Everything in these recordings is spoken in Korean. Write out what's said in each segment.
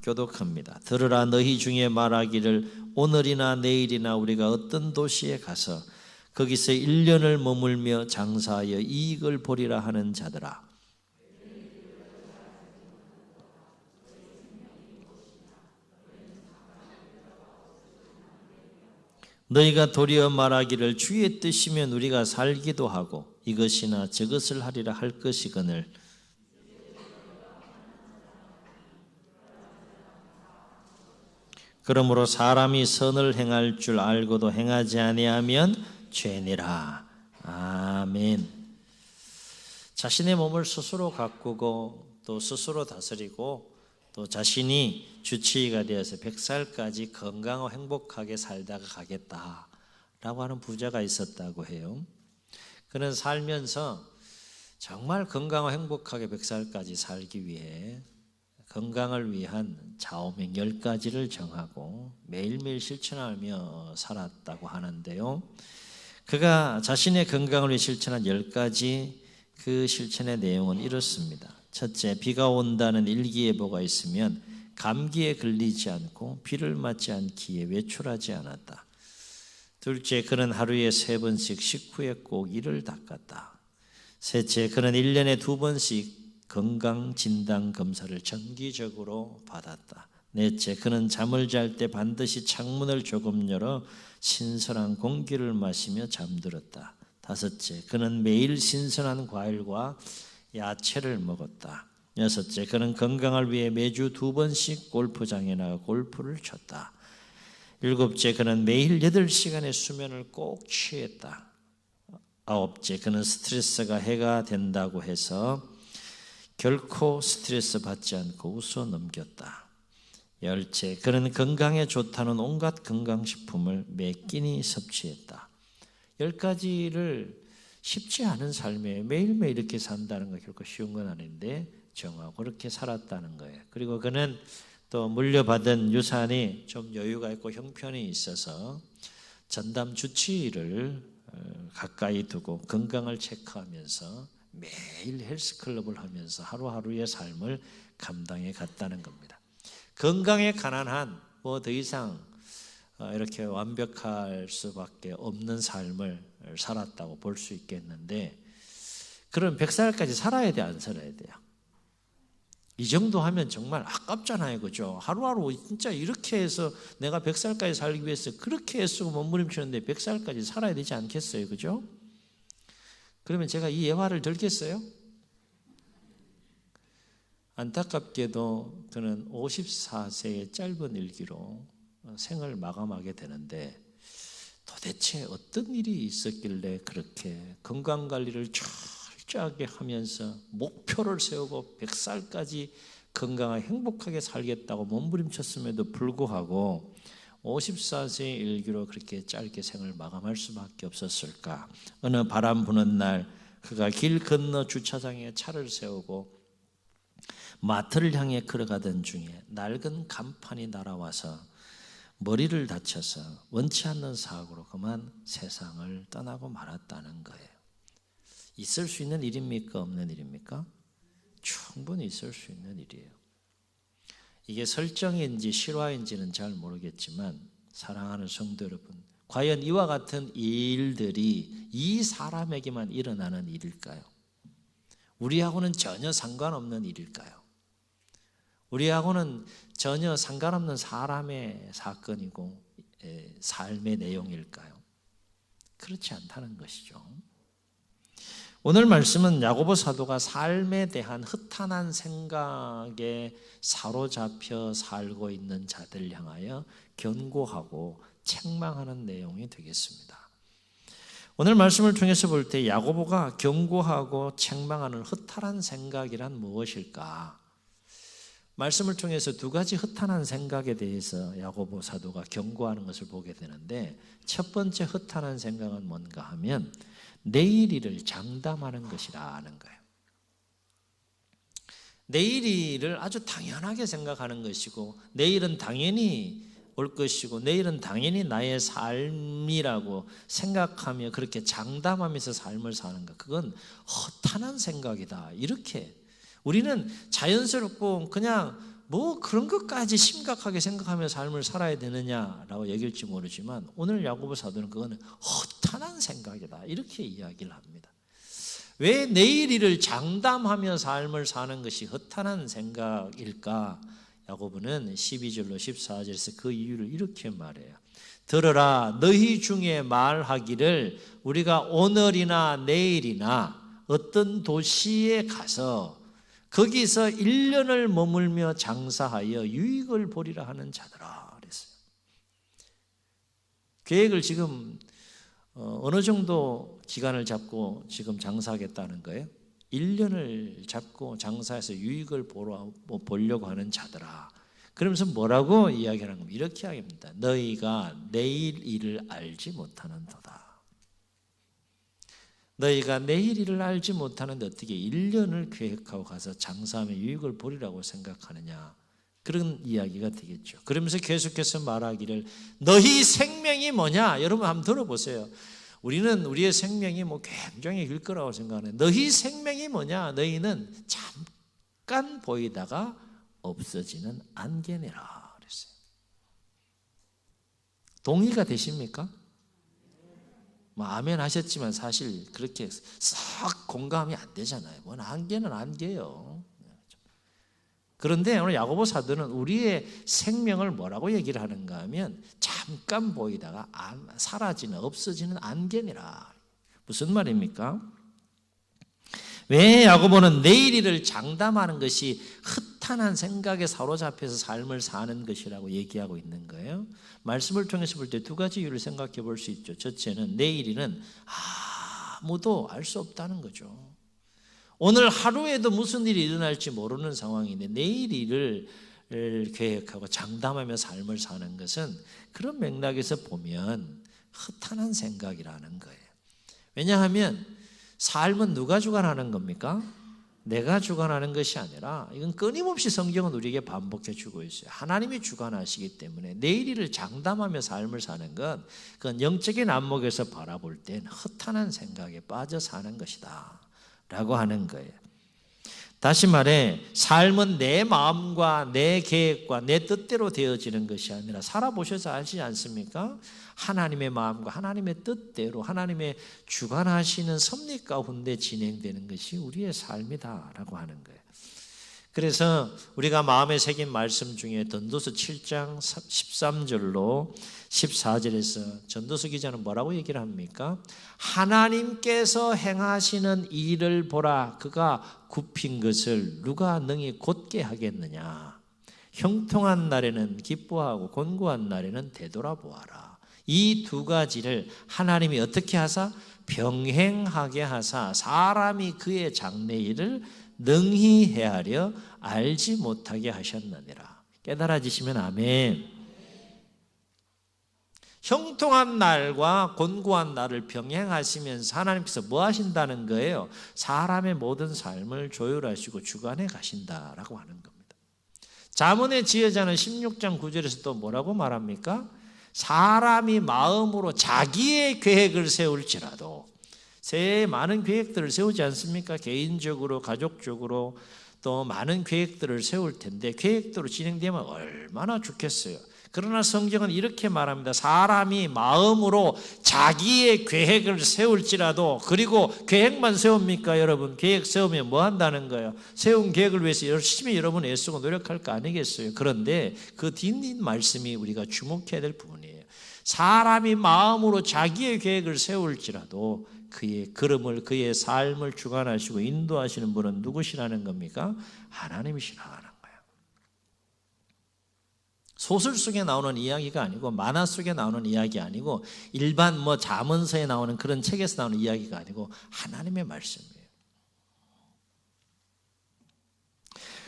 교독합니다. 들으라, 너희 중에 말하기를 오늘이나 내일이나 우리가 어떤 도시에 가서 거기서 1년을 머물며 장사하여 이익을 보리라 하는 자들아, 너희가 도리어 말하기를 주의 뜻이면 우리가 살기도 하고 이것이나 저것을 하리라 할 것이거늘 그러므로 사람이 선을 행할 줄 알고도 행하지 아니하면 죄니라. 아멘. 자신의 몸을 스스로 가꾸고 또 스스로 다스리고 또 자신이 주치의가 되어서 100살까지 건강하고 행복하게 살다가 가겠다라고 하는 부자가 있었다고 해요. 그는 살면서 정말 건강하고 행복하게 100살까지 살기 위해 건강을 위한 좌우명 10가지를 정하고 매일매일 실천하며 살았다고 하는데요. 그가 자신의 건강을 위해 실천한 10가지 그 실천의 내용은 이렇습니다. 첫째, 비가 온다는 일기예보가 있으면 감기에 걸리지 않고 비를 맞지 않기에 외출하지 않았다. 둘째, 그는 하루에 3번씩 식후에 꼭 이를 닦았다. 셋째, 그는 1년에 2번씩 건강진단검사를 정기적으로 받았다. 넷째, 그는 잠을 잘 때 반드시 창문을 조금 열어 신선한 공기를 마시며 잠들었다. 다섯째, 그는 매일 신선한 과일과 야채를 먹었다. 여섯째, 그는 건강을 위해 매주 2번씩 골프장에 나가 골프를 쳤다. 일곱째, 그는 매일 8시간의 수면을 꼭 취했다. 아홉째, 그는 스트레스가 해가 된다고 해서 결코 스트레스 받지 않고 웃어 넘겼다. 열째, 그는 건강에 좋다는 온갖 건강식품을 매 끼니 섭취했다. 10가지를 쉽지 않은 삶에 매일매일 이렇게 산다는 거 결코 쉬운 건 아닌데 정하고 그렇게 살았다는 거예요. 그리고 그는 또 물려받은 유산이 좀 여유가 있고 형편이 있어서 전담 주치의를 가까이 두고 건강을 체크하면서 매일 헬스클럽을 하면서 하루하루의 삶을 감당해 갔다는 겁니다. 건강에 가난한 뭐 더 이상 이렇게 완벽할 수밖에 없는 삶을 살았다고 볼 수 있겠는데, 그럼 100살까지 살아야 돼, 안 살아야 돼요? 이 정도 하면 정말 아깝잖아요, 그죠? 하루하루 진짜 이렇게 해서 내가 100살까지 살기 위해서 그렇게 애쓰고 몸부림치는데 100살까지 살아야 되지 않겠어요, 그죠? 그러면 제가 이 예화를 들겠어요? 안타깝게도 그는 54세의 짧은 일기로 생을 마감하게 되는데, 도대체 어떤 일이 있었길래 그렇게 건강관리를 철저하게 하면서 목표를 세우고 100살까지 건강하게 행복하게 살겠다고 몸부림쳤음에도 불구하고 54세의 일기로 그렇게 짧게 생을 마감할 수밖에 없었을까? 어느 바람 부는 날 그가 길 건너 주차장에 차를 세우고 마트를 향해 걸어가던 중에 낡은 간판이 날아와서 머리를 다쳐서 원치 않는 사고로 그만 세상을 떠나고 말았다는 거예요. 있을 수 있는 일입니까? 없는 일입니까? 충분히 있을 수 있는 일이에요. 이게 설정인지 실화인지는 잘 모르겠지만 사랑하는 성도 여러분, 과연 이와 같은 일들이 이 사람에게만 일어나는 일일까요? 우리하고는 전혀 상관없는 일일까요? 우리하고는 전혀 상관없는 사람의 사건이고 삶의 내용일까요? 그렇지 않다는 것이죠. 오늘 말씀은 야고보 사도가 삶에 대한 허탄한 생각에 사로잡혀 살고 있는 자들 향하여 견고하고 책망하는 내용이 되겠습니다. 오늘 말씀을 통해서 볼 때 야고보가 견고하고 책망하는 허탄한 생각이란 무엇일까? 말씀을 통해서 2가지 허탄한 생각에 대해서 야고보 사도가 경고하는 것을 보게 되는데, 첫 번째 허탄한 생각은 뭔가 하면 내일 일을 장담하는 것이라는 거예요. 내일 일을 아주 당연하게 생각하는 것이고, 내일은 당연히 올 것이고, 내일은 당연히 나의 삶이라고 생각하며 그렇게 장담하면서 삶을 사는 것, 그건 허탄한 생각이다. 이렇게 우리는 자연스럽고 그냥 뭐 그런 것까지 심각하게 생각하며 삶을 살아야 되느냐라고 얘기할지 모르지만 오늘 야고보 사도는 그거는 허탄한 생각이다 이렇게 이야기를 합니다. 왜 내일 일을 장담하며 삶을 사는 것이 허탄한 생각일까? 야고보는 12절로 14절에서 그 이유를 이렇게 말해요. 들으라, 너희 중에 말하기를 우리가 오늘이나 내일이나 어떤 도시에 가서 거기서 1년을 머물며 장사하여 유익을 보리라 하는 자들아 그랬어요. 계획을 지금 어느 정도 기간을 잡고 지금 장사하겠다는 거예요? 1년을 잡고 장사해서 유익을 보려고 하는 자들아. 그러면서 뭐라고 이야기하는 겁니다. 이렇게 이야기합니다. 너희가 내일 일을 알지 못하는 도다. 너희가 내일 일을 알지 못하는데 어떻게 1년을 계획하고 가서 장사하며 유익을 보리라고 생각하느냐. 그런 이야기가 되겠죠. 그러면서 계속해서 말하기를 너희 생명이 뭐냐? 여러분 한번 들어보세요. 우리는 우리의 생명이 뭐 굉장히 길 거라고 생각하는 너희 생명이 뭐냐? 너희는 잠깐 보이다가 없어지는 안개니라 그랬어요. 동의가 되십니까? 뭐 아멘 하셨지만 사실 그렇게 싹 공감이 안 되잖아요. 뭔 안개는 안개요. 그런데 오늘 야고보 사도는 우리의 생명을 뭐라고 얘기를 하는가 하면 잠깐 보이다가 사라지는 없어지는 안개니라. 무슨 말입니까? 왜 야고보는 내일 일을 장담하는 것이 허탄한 생각에 사로잡혀서 삶을 사는 것이라고 얘기하고 있는 거예요? 말씀을 통해서 볼 때 두 가지 이유를 생각해 볼 수 있죠. 첫째는 내일은 아무도 알 수 없다는 거죠. 오늘 하루에도 무슨 일이 일어날지 모르는 상황인데 내일 일을 계획하고 장담하며 삶을 사는 것은 그런 맥락에서 보면 허탄한 생각이라는 거예요. 왜냐하면 삶은 누가 주관하는 겁니까? 내가 주관하는 것이 아니라 이건 끊임없이 성경은 우리에게 반복해 주고 있어요. 하나님이 주관하시기 때문에 내일 일을 장담하며 삶을 사는 건 그건 영적인 안목에서 바라볼 땐 허탄한 생각에 빠져 사는 것이다 라고 하는 거예요. 다시 말해 삶은 내 마음과 내 계획과 내 뜻대로 되어지는 것이 아니라 살아보셔서 아시지 않습니까? 하나님의 마음과 하나님의 뜻대로 하나님의 주관하시는 섭리 가운데 진행되는 것이 우리의 삶이다라고 하는 거예요. 그래서 우리가 마음에 새긴 말씀 중에 전도서 7장 13절로 14절에서 전도서 기자는 뭐라고 얘기를 합니까? 하나님께서 행하시는 일을 보라. 그가 굽힌 것을 누가 능히 곧게 하겠느냐. 형통한 날에는 기뻐하고 곤고한 날에는 되돌아보아라. 이 두 가지를 하나님이 어떻게 하사? 병행하게 하사 사람이 그의 장래일을 능히 헤아려 알지 못하게 하셨느니라. 깨달아지시면 아멘. 형통한 날과 곤고한 날을 병행하시면서 하나님께서 뭐 하신다는 거예요? 사람의 모든 삶을 조율하시고 주관해 가신다라고 하는 겁니다. 잠언의 지혜자는 16장 9절에서 또 뭐라고 말합니까? 사람이 마음으로 자기의 계획을 세울지라도 새해 많은 계획들을 세우지 않습니까? 개인적으로 가족적으로 또 많은 계획들을 세울 텐데 계획대로 진행되면 얼마나 좋겠어요. 그러나 성경은 이렇게 말합니다. 사람이 마음으로 자기의 계획을 세울지라도 그리고 계획만 세웁니까 여러분? 계획 세우면 뭐 한다는 거예요? 세운 계획을 위해서 열심히 여러분 애쓰고 노력할 거 아니겠어요? 그런데 그 뒷 말씀이 우리가 주목해야 될 부분이에요. 사람이 마음으로 자기의 계획을 세울지라도 그의 걸음을 그의 삶을 주관하시고 인도하시는 분은 누구시라는 겁니까? 하나님이시라는 거예요. 소설 속에 나오는 이야기가 아니고 만화 속에 나오는 이야기 아니고 일반 잠언서에 나오는 그런 책에서 나오는 이야기가 아니고 하나님의 말씀이에요.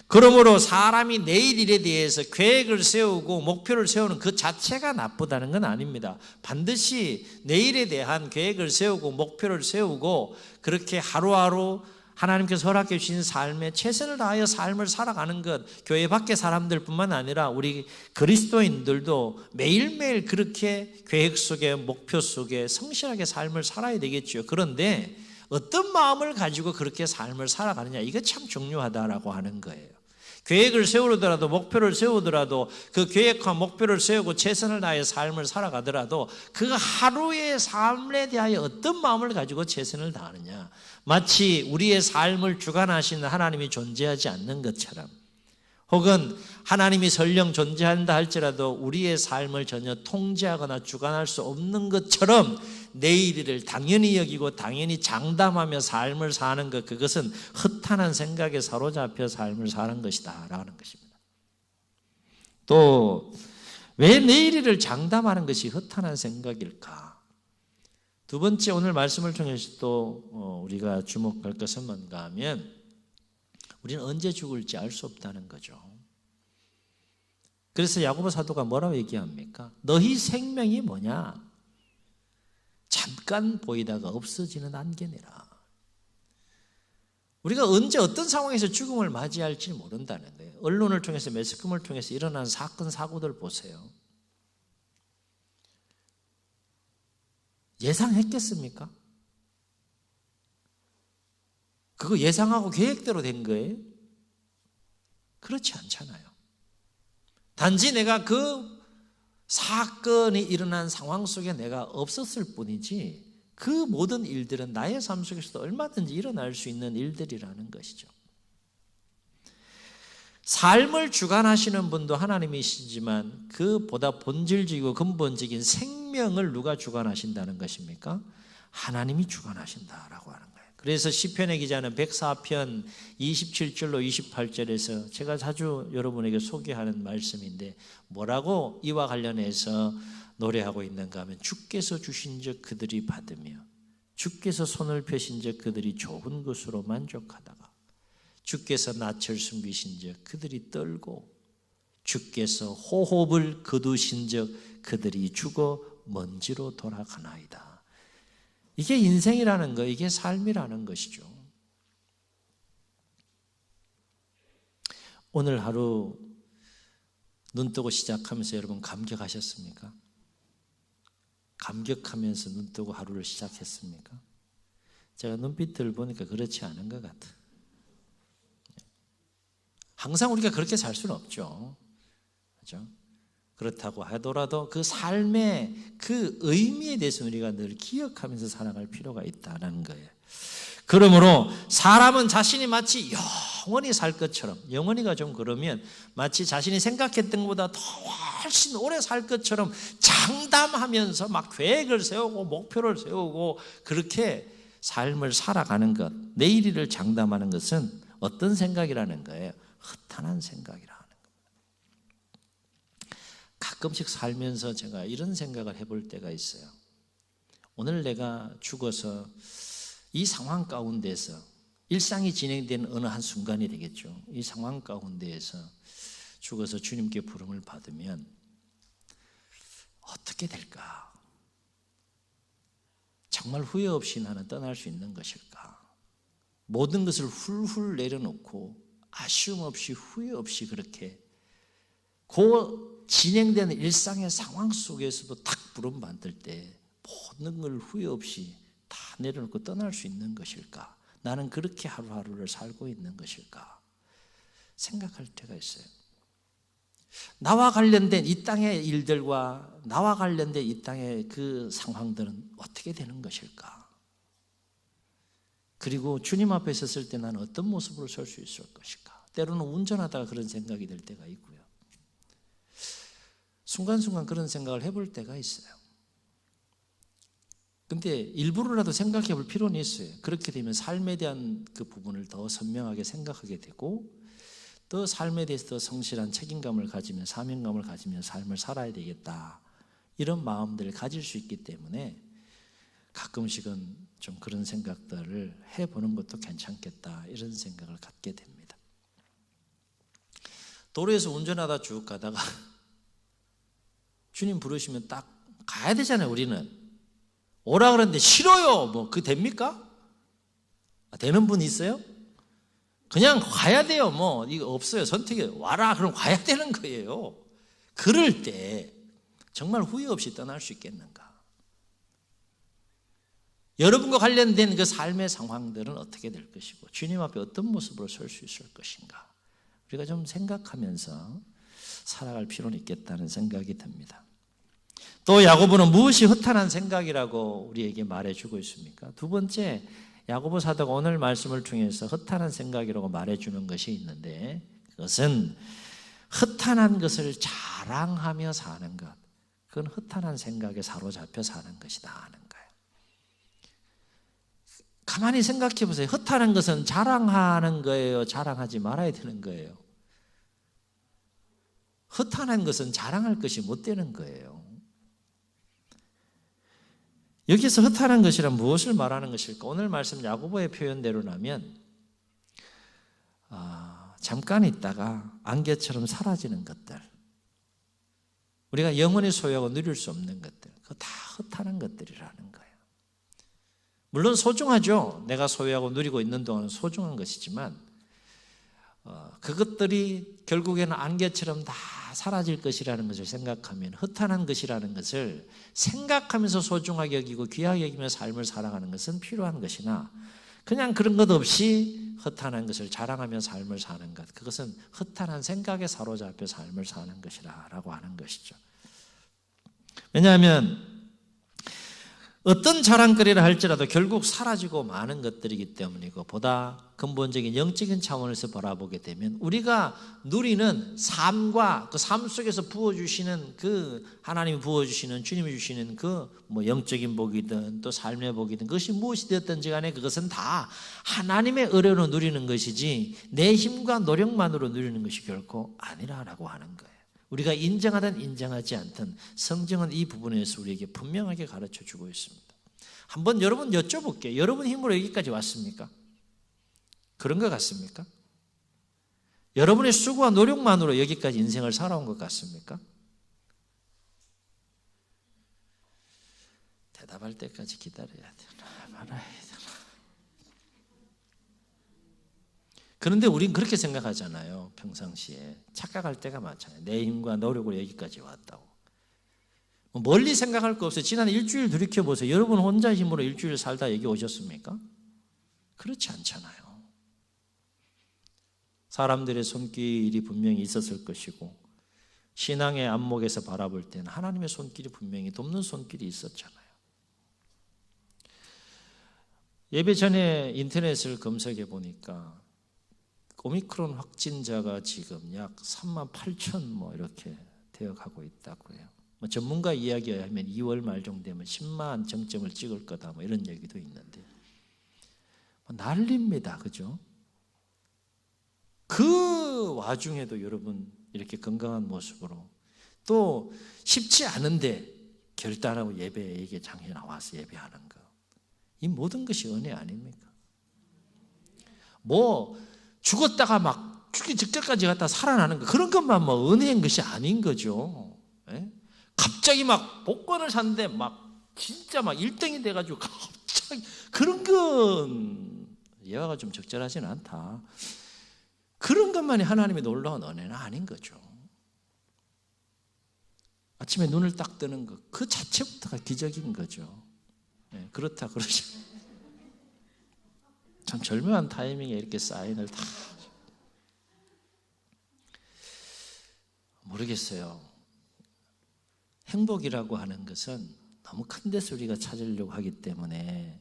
그러므로 사람이 내일 일에 대해서 계획을 세우고 목표를 세우는 그 자체가 나쁘다는 건 아닙니다. 반드시 내일에 대한 계획을 세우고 목표를 세우고 그렇게 하루하루 하나님께서 허락해 주신 삶에 최선을 다하여 삶을 살아가는 것, 교회 밖의 사람들뿐만 아니라 우리 그리스도인들도 매일매일 그렇게 계획 속에 목표 속에 성실하게 삶을 살아야 되겠죠. 그런데 어떤 마음을 가지고 그렇게 삶을 살아가느냐, 이게 참 중요하다라고 하는 거예요. 계획을 세우더라도 목표를 세우더라도 그 계획과 목표를 세우고 최선을 다해 삶을 살아가더라도 그 하루의 삶에 대하여 어떤 마음을 가지고 최선을 다하느냐. 마치 우리의 삶을 주관하시는 하나님이 존재하지 않는 것처럼, 혹은 하나님이 설령 존재한다 할지라도 우리의 삶을 전혀 통제하거나 주관할 수 없는 것처럼 내일을 당연히 여기고 당연히 장담하며 삶을 사는 것, 그것은 허탄한 생각에 사로잡혀 삶을 사는 것이다 라는 것입니다. 또 왜 내일을 장담하는 것이 허탄한 생각일까? 두 번째, 오늘 말씀을 통해서 또 우리가 주목할 것은 뭔가 하면 우리는 언제 죽을지 알 수 없다는 거죠. 그래서 야고보 사도가 뭐라고 얘기합니까? 너희 생명이 뭐냐? 잠깐 보이다가 없어지는 안개니라. 우리가 언제 어떤 상황에서 죽음을 맞이할지 모른다는 거예요. 언론을 통해서, 매스컴을 통해서 일어나는 사건 사고들 보세요. 예상했겠습니까? 그거 예상하고 계획대로 된 거예요? 그렇지 않잖아요. 단지 내가 그 사건이 일어난 상황 속에 내가 없었을 뿐이지 그 모든 일들은 나의 삶 속에서도 얼마든지 일어날 수 있는 일들이라는 것이죠. 삶을 주관하시는 분도 하나님이시지만 그보다 본질적이고 근본적인 생명을 누가 주관하신다는 것입니까? 하나님이 주관하신다라고 하는 거예요. 그래서 시편의 기자는 104편 27절로 28절에서 제가 자주 여러분에게 소개하는 말씀인데 뭐라고 이와 관련해서 노래하고 있는가 하면, 주께서 주신 적 그들이 받으며 주께서 손을 펴신 적 그들이 좋은 것으로 만족하다가 주께서 낯을 숨기신 적 그들이 떨고 주께서 호흡을 거두신 적 그들이 죽어 먼지로 돌아가나이다. 이게 인생이라는 거, 이게 삶이라는 것이죠. 오늘 하루 눈 뜨고 시작하면서 여러분 감격하셨습니까? 감격하면서 눈 뜨고 하루를 시작했습니까? 제가 눈빛을 보니까 그렇지 않은 것 같아요. 항상 우리가 그렇게 살 수는 없죠. 그렇죠? 그렇다고 하더라도 그 삶의 그 의미에 대해서 우리가 늘 기억하면서 살아갈 필요가 있다는 거예요. 그러므로 사람은 자신이 마치 영원히 살 것처럼, 영원히가 좀 그러면 마치 자신이 생각했던 것보다 더 훨씬 오래 살 것처럼 장담하면서 막 계획을 세우고 목표를 세우고 그렇게 삶을 살아가는 것, 내일을 장담하는 것은 어떤 생각이라는 거예요? 허탄한 생각이라는 겁니다. 가끔씩 살면서 제가 이런 생각을 해볼 때가 있어요. 오늘 내가 죽어서 이 상황 가운데서, 일상이 진행되는 어느 한 순간이 되겠죠. 이 상황 가운데에서 죽어서 주님께 부름을 받으면 어떻게 될까? 정말 후회 없이 나는 떠날 수 있는 것일까? 모든 것을 훌훌 내려놓고 아쉬움 없이 후회 없이 그렇게 그 진행되는 일상의 상황 속에서도 딱 부름 받을 때 모든 걸 후회 없이 다 내려놓고 떠날 수 있는 것일까? 나는 그렇게 하루하루를 살고 있는 것일까? 생각할 때가 있어요. 나와 관련된 이 땅의 일들과 나와 관련된 이 땅의 그 상황들은 어떻게 되는 것일까? 그리고 주님 앞에 섰을 때 나는 어떤 모습으로 설 수 있을 것일까? 때로는 운전하다가 그런 생각이 들 때가 있고요. 순간순간 그런 생각을 해볼 때가 있어요. 근데 일부러라도 생각해 볼 필요는 있어요. 그렇게 되면 삶에 대한 그 부분을 더 선명하게 생각하게 되고 또 삶에 대해서 더 성실한 책임감을 가지면, 사명감을 가지면 삶을 살아야 되겠다, 이런 마음들을 가질 수 있기 때문에 가끔씩은 좀 그런 생각들을 해보는 것도 괜찮겠다, 이런 생각을 갖게 됩니다. 도로에서 운전하다 쭉 가다가 주님 부르시면 딱 가야 되잖아요. 우리는 오라 그러는데 싫어요, 뭐 그게 됩니까? 되는 분 있어요? 그냥 가야 돼요. 뭐 이거 없어요. 선택이 와라 그럼 가야 되는 거예요. 그럴 때 정말 후회 없이 떠날 수 있겠는가? 여러분과 관련된 그 삶의 상황들은 어떻게 될 것이고 주님 앞에 어떤 모습으로 설 수 있을 것인가? 우리가 좀 생각하면서 살아갈 필요는 있겠다는 생각이 듭니다. 또 야고보는 무엇이 허탄한 생각이라고 우리에게 말해주고 있습니까? 두 번째, 야고보 사도가 오늘 말씀을 통해서 허탄한 생각이라고 말해주는 것이 있는데, 그것은 허탄한 것을 자랑하며 사는 것, 그건 허탄한 생각에 사로잡혀 사는 것이다 하는 거예요. 가만히 생각해 보세요. 허탄한 것은 자랑하는 거예요, 자랑하지 말아야 되는 거예요? 허탄한 것은 자랑할 것이 못 되는 거예요. 여기서 허탄한 것이란 무엇을 말하는 것일까? 오늘 말씀 야고보의 표현대로라면 잠깐 있다가 안개처럼 사라지는 것들, 우리가 영원히 소유하고 누릴 수 없는 것들, 그거 다 허탄한 것들이라는 거예요. 물론 소중하죠. 내가 소유하고 누리고 있는 동안은 소중한 것이지만 그것들이 결국에는 안개처럼 다 사라질 것이라는 것을 생각하면 허탄한 것이라는 것을 생각하면서 소중하게 여기고 귀하게 여기며 삶을 살아가는 것은 필요한 것이나, 그냥 그런 것 없이 허탄한 것을 자랑하며 삶을 사는 것, 그것은 허탄한 생각에 사로잡혀 삶을 사는 것이라고 하는 것이죠. 왜냐하면 어떤 자랑거리를 할지라도 결국 사라지고 마는 것들이기 때문이고, 보다 근본적인 영적인 차원에서 바라보게 되면 우리가 누리는 삶과 그 삶 속에서 부어주시는 그 하나님이 부어주시는, 주님이 주시는 그 영적인 복이든 또 삶의 복이든 그것이 무엇이 되었든지 간에 그것은 다 하나님의 은혜로 누리는 것이지 내 힘과 노력만으로 누리는 것이 결코 아니라라고 하는 거예요. 우리가 인정하든 인정하지 않든 성경은 이 부분에서 우리에게 분명하게 가르쳐 주고 있습니다. 한번 여러분 여쭤볼게요. 여러분 힘으로 여기까지 왔습니까? 그런 것 같습니까? 여러분의 수고와 노력만으로 여기까지 인생을 살아온 것 같습니까? 대답할 때까지 기다려야 되나 말아야 되나. 그런데 우린 그렇게 생각하잖아요. 평상시에 착각할 때가 많잖아요. 내 힘과 노력으로 여기까지 왔다고. 멀리 생각할 거 없어요. 지난 일주일 돌이켜보세요. 여러분 혼자 힘으로 일주일 살다 여기 오셨습니까? 그렇지 않잖아요. 사람들의 손길이 분명히 있었을 것이고, 신앙의 안목에서 바라볼 때는 하나님의 손길이 분명히 돕는 손길이 있었잖아요. 예배 전에 인터넷을 검색해 보니까 오미크론 확진자가 지금 약 38,000 이렇게 되어가고 있다고 해요. 전문가 이야기에 하면 2월 말 정도 되면 10만 정점을 찍을 거다 이런 얘기도 있는데 난리입니다. 그죠? 그 와중에도 여러분 이렇게 건강한 모습으로 또 쉽지 않은데 결단하고 예배에게 장에 나와서 예배하는 거, 이 모든 것이 은혜 아닙니까? 죽었다가 막 죽기 직전까지 갔다 살아나는 거, 그런 것만 은혜인 것이 아닌 거죠. 예? 갑자기 막 복권을 샀는데 진짜 1등이 돼가지고 갑자기, 그런 건 예화가 좀 적절하지는 않다. 그런 것만이 하나님의 놀라운 은혜는 아닌 거죠. 아침에 눈을 딱 뜨는 것, 그 자체부터가 기적인 거죠. 예, 그렇다 그러죠. 참 절묘한 타이밍에 이렇게 사인을 다 모르겠어요. 행복이라고 하는 것은 너무 큰 데서 우리가 찾으려고 하기 때문에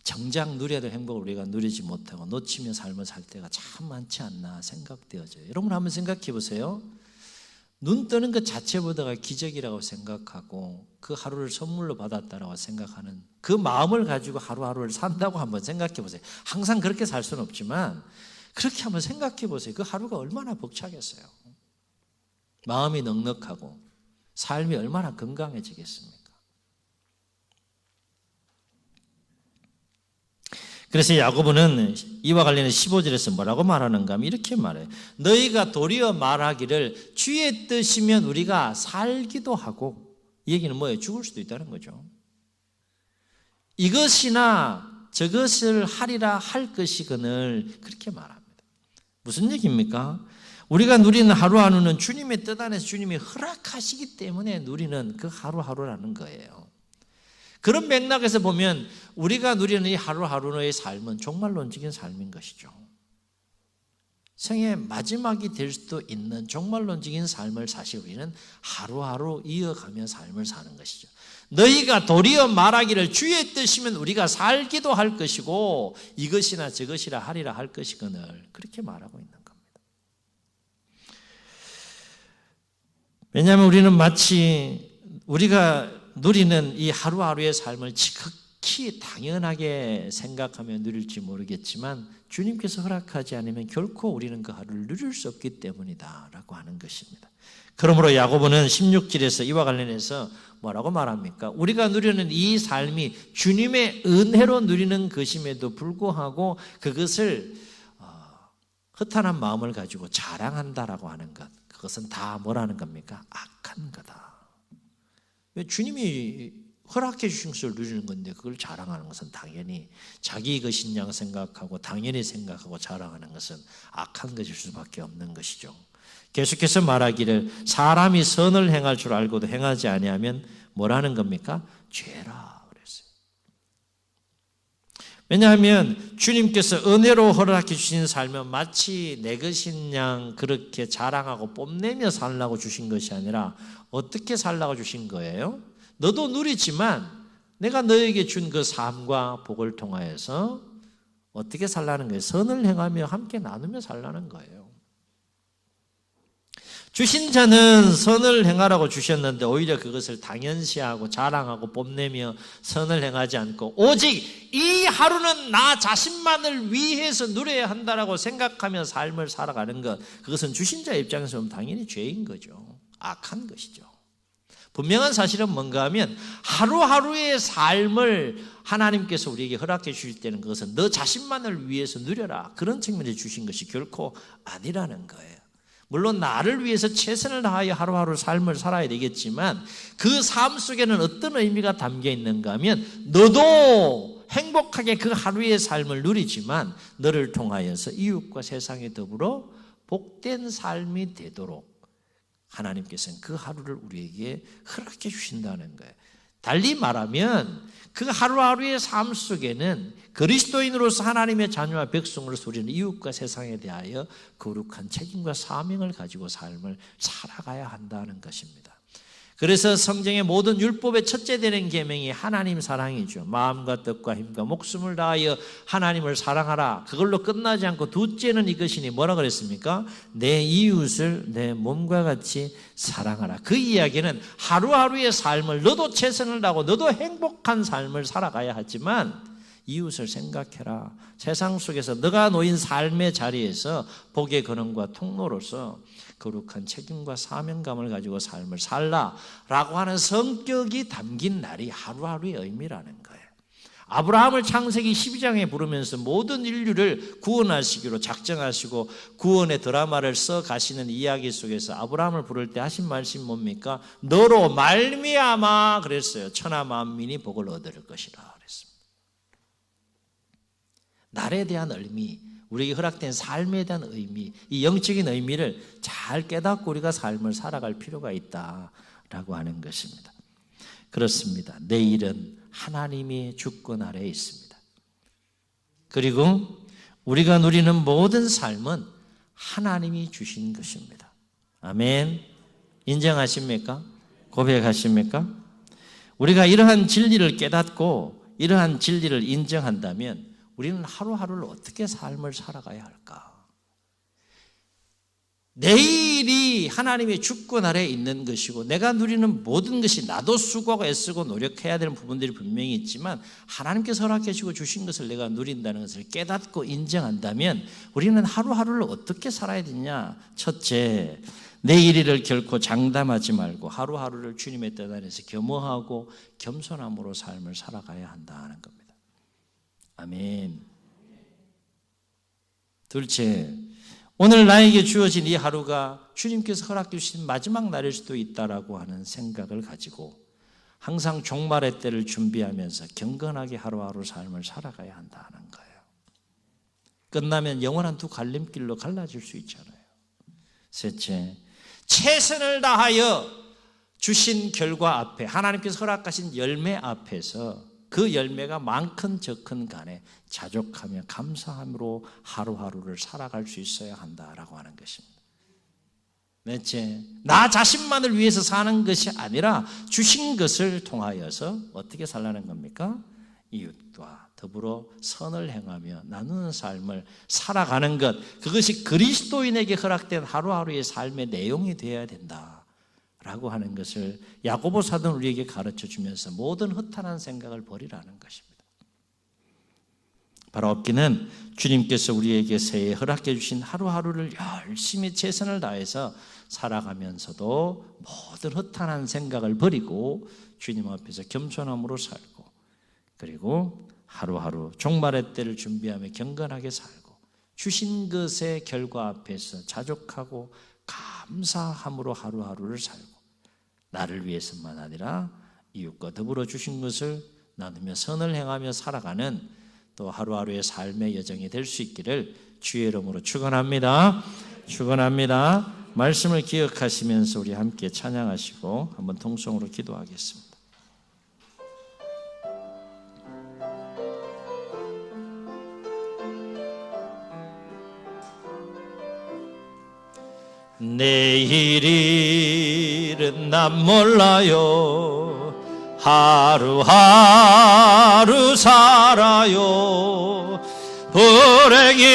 정작 누려야 될 행복을 우리가 누리지 못하고 놓치며 삶을 살 때가 참 많지 않나 생각되어져요. 여러분 한번 생각해 보세요. 눈 뜨는 것 자체보다가 기적이라고 생각하고 그 하루를 선물로 받았다라고 생각하는 그 마음을 가지고 하루하루를 산다고 한번 생각해 보세요. 항상 그렇게 살 수는 없지만 그렇게 한번 생각해 보세요. 그 하루가 얼마나 벅차겠어요. 마음이 넉넉하고 삶이 얼마나 건강해지겠습니까? 그래서 야고보는 이와 관련해 15절에서 뭐라고 말하는가 하면 이렇게 말해요. 너희가 도리어 말하기를 주의 뜻이면 우리가 살기도 하고, 이 얘기는 뭐예요? 죽을 수도 있다는 거죠. 이것이나 저것을 하리라 할 것이거늘, 그렇게 말합니다. 무슨 얘기입니까? 우리가 누리는 하루하루는 주님의 뜻 안에서 주님이 허락하시기 때문에 누리는 그 하루하루라는 거예요. 그런 맥락에서 보면 우리가 누리는 이 하루하루의 삶은 종말론적인 삶인 것이죠. 생의 마지막이 될 수도 있는 종말론적인 삶을 사실 우리는 하루하루 이어가며 삶을 사는 것이죠. 너희가 도리어 말하기를 주의 뜻이면 우리가 살기도 할 것이고 이것이나 저것이라 하리라 할 것이거늘 그렇게 말하고 있는 겁니다. 왜냐하면 우리는 마치 우리가 누리는 이 하루하루의 삶을 지극히 당연하게 생각하며 누릴지 모르겠지만 주님께서 허락하지 않으면 결코 우리는 그 하루를 누릴 수 없기 때문이다 라고 하는 것입니다. 그러므로 야고보는 16절에서 이와 관련해서 뭐라고 말합니까? 우리가 누리는 이 삶이 주님의 은혜로 누리는 것임에도 불구하고 그것을 허탄한 마음을 가지고 자랑한다라고 하는 것, 그것은 다 뭐라는 겁니까? 악한 거다. 왜 주님이 허락해 주신 것을 누리는 건데 그걸 자랑하는 것은 당연히 자기 것인 양 생각하고 당연히 생각하고 자랑하는 것은 악한 것일 수밖에 없는 것이죠. 계속해서 말하기를 사람이 선을 행할 줄 알고도 행하지 아니하면 뭐라는 겁니까? 죄라 그랬어요. 왜냐하면 주님께서 은혜로 허락해 주신 삶은 마치 내 것인 양 그렇게 자랑하고 뽐내며 살라고 주신 것이 아니라 어떻게 살라고 주신 거예요? 너도 누리지만 내가 너에게 준 그 삶과 복을 통하여서 어떻게 살라는 거예요? 선을 행하며 함께 나누며 살라는 거예요. 주신 자는 선을 행하라고 주셨는데 오히려 그것을 당연시하고 자랑하고 뽐내며 선을 행하지 않고 오직 이 하루는 나 자신만을 위해서 누려야 한다라고 생각하며 삶을 살아가는 것, 그것은 주신 자의 입장에서 보면 당연히 죄인 거죠. 악한 것이죠. 분명한 사실은 뭔가 하면 하루하루의 삶을 하나님께서 우리에게 허락해 주실 때는 그것은 너 자신만을 위해서 누려라 그런 측면에서 주신 것이 결코 아니라는 거예요. 물론 나를 위해서 최선을 다하여 하루하루 삶을 살아야 되겠지만 그 삶 속에는 어떤 의미가 담겨 있는가 하면 너도 행복하게 그 하루의 삶을 누리지만 너를 통하여서 이웃과 세상에 더불어 복된 삶이 되도록 하나님께서는 그 하루를 우리에게 허락해 주신다는 거예요. 달리 말하면 그 하루하루의 삶 속에는 그리스도인으로서 하나님의 자녀와 백성으로서 우리는 이웃과 세상에 대하여 거룩한 책임과 사명을 가지고 삶을 살아가야 한다는 것입니다. 그래서 성경의 모든 율법의 첫째 되는 계명이 하나님 사랑이죠. 마음과 뜻과 힘과 목숨을 다하여 하나님을 사랑하라. 그걸로 끝나지 않고 둘째는 이것이니 뭐라 그랬습니까? 내 이웃을 내 몸과 같이 사랑하라. 그 이야기는 하루하루의 삶을 너도 최선을 다하고 너도 행복한 삶을 살아가야 하지만 이웃을 생각해라. 세상 속에서 너가 놓인 삶의 자리에서 복의 근원과 통로로서 거룩한 책임과 사명감을 가지고 삶을 살라라고 하는 성격이 담긴 날이 하루하루의 의미라는 거예요. 아브라함을 창세기 12장에 부르면서 모든 인류를 구원하시기로 작정하시고 구원의 드라마를 써 가시는 이야기 속에서 아브라함을 부를 때 하신 말씀이 뭡니까? 너로 말미암아 그랬어요. 천하 만민이 복을 얻을 것이라 그랬습니다. 날에 대한 의미, 우리에게 허락된 삶에 대한 의미, 이 영적인 의미를 잘 깨닫고 우리가 삶을 살아갈 필요가 있다라고 하는 것입니다. 그렇습니다. 내일은 하나님의 주권 아래에 있습니다. 그리고 우리가 누리는 모든 삶은 하나님이 주신 것입니다. 아멘. 인정하십니까? 고백하십니까? 우리가 이러한 진리를 깨닫고 이러한 진리를 인정한다면 우리는 하루하루를 어떻게 삶을 살아가야 할까? 내일이 하나님의 주권 아래에 있는 것이고 내가 누리는 모든 것이 나도 수고하고 애쓰고 노력해야 되는 부분들이 분명히 있지만 하나님께서 허락해 주시고 주신 것을 내가 누린다는 것을 깨닫고 인정한다면 우리는 하루하루를 어떻게 살아야 되냐? 첫째, 내일을 결코 장담하지 말고 하루하루를 주님의 뜻 안에서 겸허하고 겸손함으로 삶을 살아가야 한다는 겁니다. 아멘. 둘째, 오늘 나에게 주어진 이 하루가 주님께서 허락해 주신 마지막 날일 수도 있다라고 하는 생각을 가지고 항상 종말의 때를 준비하면서 경건하게 하루하루 삶을 살아가야 한다는 거예요. 끝나면 영원한 두 갈림길로 갈라질 수 있잖아요. 셋째, 최선을 다하여 주신 결과 앞에 하나님께서 허락하신 열매 앞에서 그 열매가 많건 적건 간에 자족하며 감사함으로 하루하루를 살아갈 수 있어야 한다라고 하는 것입니다. 넷째, 나 자신만을 위해서 사는 것이 아니라 주신 것을 통하여서 어떻게 살라는 겁니까? 이웃과 더불어 선을 행하며 나누는 삶을 살아가는 것, 그것이 그리스도인에게 허락된 하루하루의 삶의 내용이 되어야 된다라고 하는 것을 야고보 사도는 우리에게 가르쳐 주면서 모든 허탄한 생각을 버리라는 것입니다. 바로 없기는 주님께서 우리에게 새해 허락해 주신 하루하루를 열심히 최선을 다해서 살아가면서도 모든 허탄한 생각을 버리고 주님 앞에서 겸손함으로 살고, 그리고 하루하루 종말의 때를 준비하며 경건하게 살고, 주신 것의 결과 앞에서 자족하고 감사함으로 하루하루를 살고, 나를 위해서만 아니라 이웃과 더불어 주신 것을 나누며 선을 행하며 살아가는 또 하루하루의 삶의 여정이 될 수 있기를 주의 이름으로 축원합니다. 축원합니다. 말씀을 기억하시면서 우리 함께 찬양하시고 한번 통성으로 기도하겠습니다. 내일 일은 난 몰라요. 하루하루 살아요. 불행이나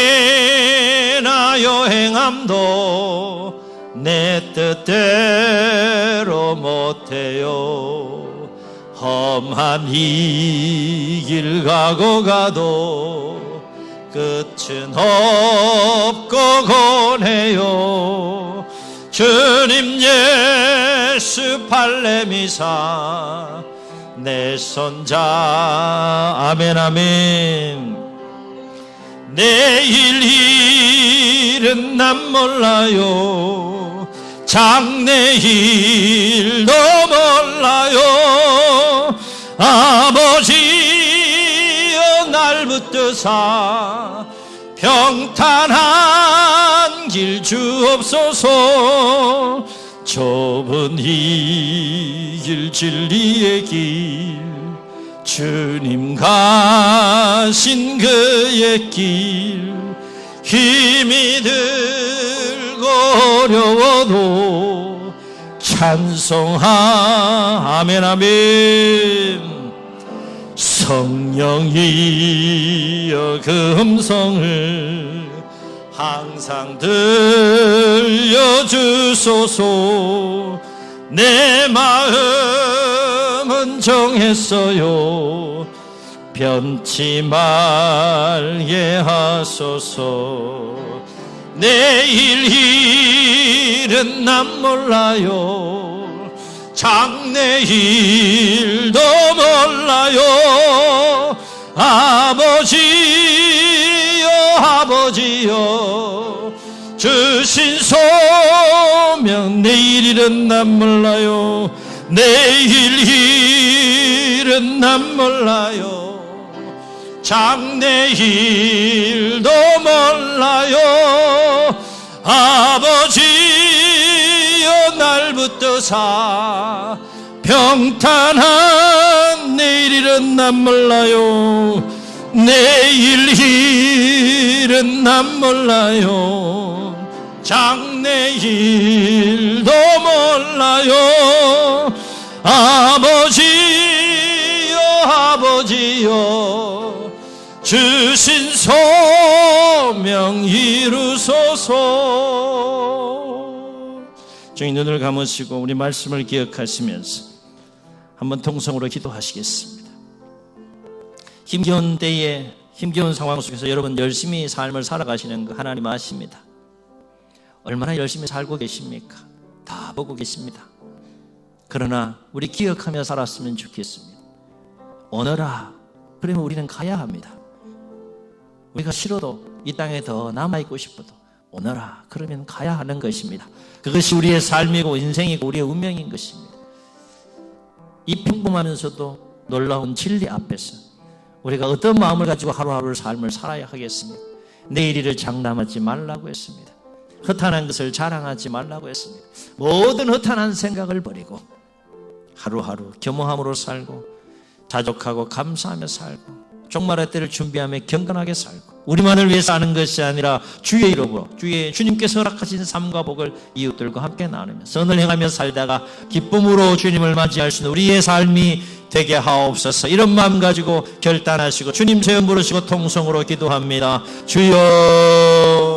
여행함도 내 뜻대로 못해요. 험한 이 길 가도 끝은 없고 고네요. 주님 예수 발레미사 내 손자. 아멘 아멘. 내일 일은 난 몰라요. 장래일도 몰라요. 아버지여 날 붙드사 평탄한 길 주옵소서. 좁은 이 길 진리의 길 주님 가신 그의 길 힘이 들고 어려워도 찬송하. 아멘 아멘. 성령이여 그 음성을 항상 들려주소서. 내 마음은 정했어요. 변치 말게 하소서. 내일 일은 난 몰라요. 장래일도 몰라요. 아버지여 주신 소명. 내일 일은 난 몰라요. 내일 일은 난 몰라요. 장래일도 몰라요. 아버지여 날 붙드사 평탄한 내일 일은 난 몰라요. 내일 일은 난 몰라요. 장래일도 몰라요. 아버지여 주신 소명 이루소서. 저희 눈을 감으시고 우리 말씀을 기억하시면서 한번 통성으로 기도하시겠습니다. 힘겨운 때에, 힘겨운 상황 속에서 여러분 열심히 삶을 살아가시는 거 하나님 아십니다. 얼마나 열심히 살고 계십니까? 다 보고 계십니다. 그러나 우리 기억하며 살았으면 좋겠습니다. 오너라, 그러면 우리는 가야 합니다. 우리가 싫어도 이 땅에 더 남아있고 싶어도 오너라, 그러면 가야 하는 것입니다. 그것이 우리의 삶이고 인생이고 우리의 운명인 것입니다. 이 평범하면서도 놀라운 진리 앞에서 우리가 어떤 마음을 가지고 하루하루 삶을 살아야 하겠습니까? 내일을 장담하지 말라고 했습니다. 허탄한 것을 자랑하지 말라고 했습니다. 모든 허탄한 생각을 버리고 하루하루 겸허함으로 살고 자족하고 감사하며 살고 종말의 때를 준비하며 경건하게 살고 우리만을 위해서 사는 것이 아니라 주의 이름으로 주님께서 허락하신 삶과 복을 이웃들과 함께 나누며 선을 행하며 살다가 기쁨으로 주님을 맞이할 수 있는 우리의 삶이 되게 하옵소서. 이런 마음 가지고 결단하시고 주님 제 이름 부르시고 통성으로 기도합니다. 주여